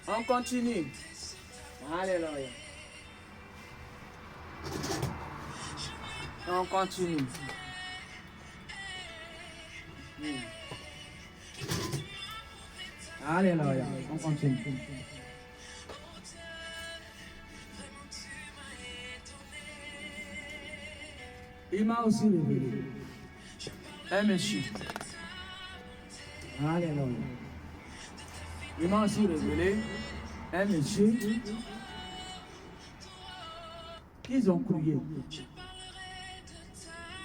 On continue. Alléluia. On continue. Alléluia. On continue. Il m'a aussi révélé un monsieur. Alléluia. Il m'a aussi révélé un monsieur qu'ils ont crié.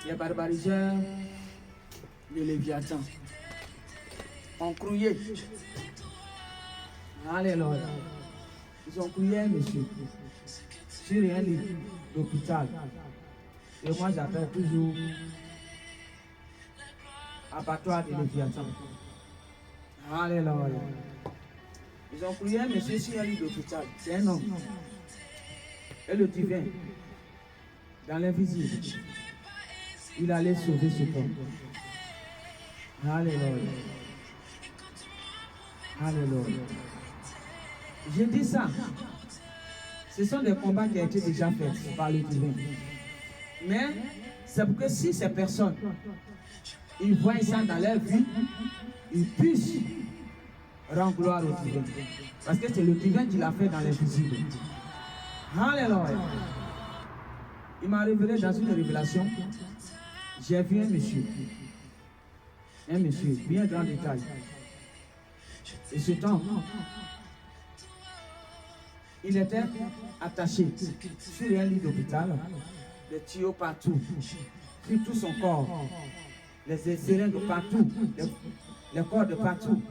Les barbariseurs de Léviathan ont crié. Alléluia. Ils ont crié un monsieur sur un lit d'hôpital. Et moi j'appelle toujours abattoir de Léviathan. Alléluia. Ils ont crié un monsieur sur un lit d'hôpital. C'est un homme. Et le divin, dans l'invisible, il allait sauver ce homme. Alléluia. Alléluia. Je dis ça. Ce sont des combats qui ont été déjà faits par le divin. Mais c'est pour que si ces personnes, ils voient ça dans leur vie, ils puissent rendre gloire au divin. Parce que c'est le divin qui l'a fait dans l'invisible. Alléluia. Il m'a révélé dans une révélation, j'ai vu un monsieur bien grand détail. Et ce temps, il était attaché sur un lit d'hôpital, des tuyaux partout, sur tout son corps, les seringues partout, les cordes partout.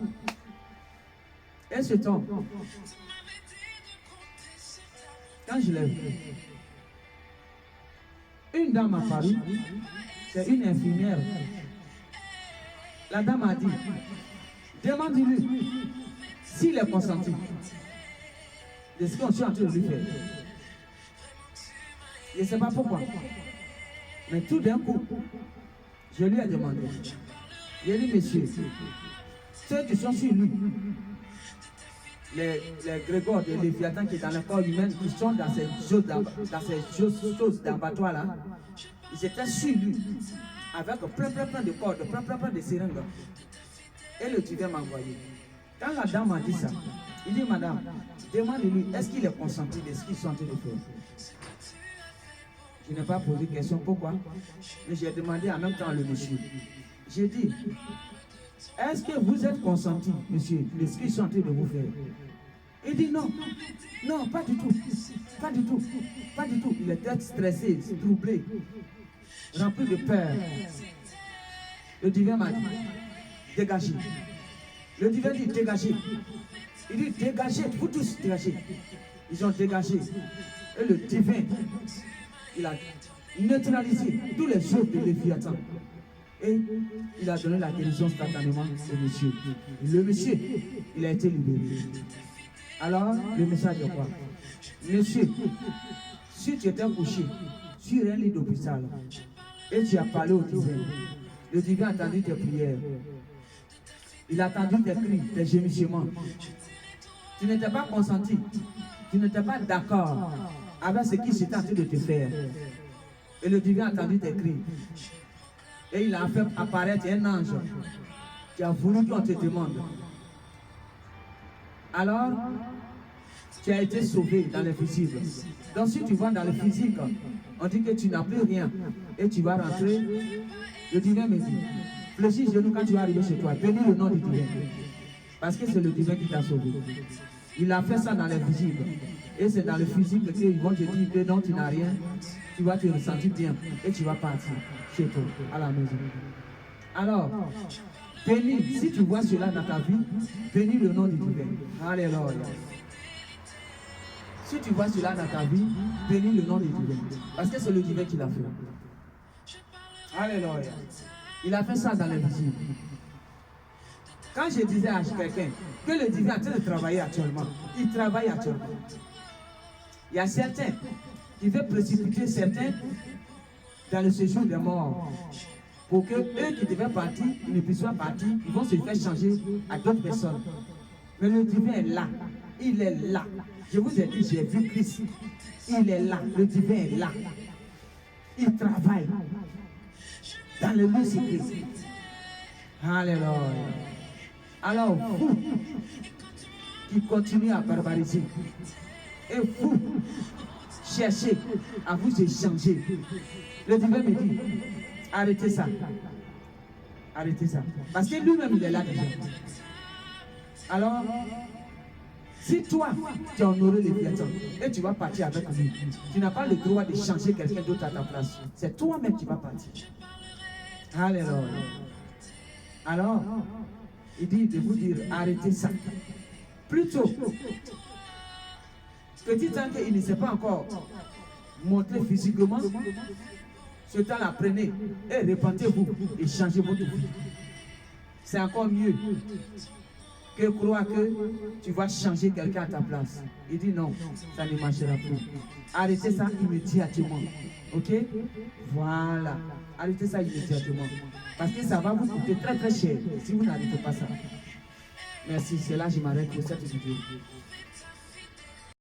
Et ce temps, quand je l'ai vu, une dame a paru, c'est une infirmière. La dame a dit, demande-lui s'il est consenti de ce qu'on est en train de lui faire. Je ne sais pas pourquoi. Mais tout d'un coup, je lui ai demandé. J'ai dit, monsieur, ceux qui sont sur lui, les grégores de Léviathan qui est dans le corps humain, qui sont dans ces choses d'abattoir là, ils étaient sur lui, avec plein de cordes, plein de seringues. Et le divin m'a envoyé. Quand la dame m'a dit ça, il dit, madame, demande-lui, est-ce qu'il est consenti de ce qu'ils sont en train de faire? Je n'ai pas posé de question, pourquoi? Mais j'ai demandé en même temps le monsieur. J'ai dit, est-ce que vous êtes consenti, monsieur, de ce qu'ils sont en train de vous faire? Il dit non, non, pas du tout, pas du tout, pas du tout. Il était stressé, troublé, rempli de peur. Le divin m'a dit, dégagez. Le divin dit, dégagez. Il dit, dégagez, vous tous dégagez. Ils ont dégagé. Et le divin, il a neutralisé tous les autres de Léviathan. Et il a donné la guérison instantanément au monsieur. Le monsieur, il a été libéré. Alors, le message est quoi? Monsieur, si tu étais couché sur un lit d'hôpital et tu as parlé au divin, le divin a entendu tes prières. Il a entendu tes cris, tes gémissements. Tu n'étais pas consenti. Tu n'étais pas d'accord avec ce qui s'était en train de te faire. Et le divin a entendu tes cris. Et il a fait apparaître un ange qui a voulu qu'on te demande. Alors, tu as été sauvé dans le physique. Donc si tu vas dans le physique, on dit que tu n'as plus rien et tu vas rentrer. Le divin me dit, fléchis les genoux quand tu vas arriver chez toi. Bénis le nom du divin. Parce que c'est le divin qui t'a sauvé. Il a fait ça dans le physique. Et c'est dans le physique qu'ils vont te dire que non, tu n'as rien. Tu vas te ressentir bien et tu vas partir chez toi, à la maison. Alors, bénis, si tu vois cela dans ta vie, bénis le nom du divin. Alléluia. Si tu vois cela dans ta vie, bénis le nom du divin. Parce que c'est le divin qui l'a fait. Alléluia. Il a fait ça dans l'invisible. Quand je disais à quelqu'un que le divin est en train de travailler actuellement, il travaille actuellement. Il y a certains qui veulent précipiter certains dans le séjour des morts. Pour que eux qui devaient partir, ils ne puissent pas partir, ils vont se faire changer à d'autres personnes. Mais le divin est là. Il est là. Je vous ai dit, j'ai vu Christ. Il est là. Le divin est là. Il travaille dans le lieu secret. Alléluia. Alors, vous qui continuez à barbariser, et vous cherchez à vous échanger, le divin me dit, arrêtez ça. Arrêtez ça. Parce que lui-même, il est là déjà. Alors, si toi, tu as honoré les Léviathan et tu vas partir avec lui, tu n'as pas le droit de changer quelqu'un d'autre à ta place. C'est toi-même qui vas partir. Alléluia. Alors, il dit de vous dire, arrêtez ça. Plutôt, petit temps qu'il ne s'est pas encore montré physiquement, ce temps-là, prenez et répentez-vous et changez votre vie. C'est encore mieux que croire que tu vas changer quelqu'un à ta place. Il dit non, ça ne marchera plus. Arrêtez ça immédiatement. Ok? Voilà. Arrêtez ça immédiatement. Parce que ça va vous coûter très très cher si vous n'arrêtez pas ça. Merci, c'est là que je m'arrête pour cette vidéo.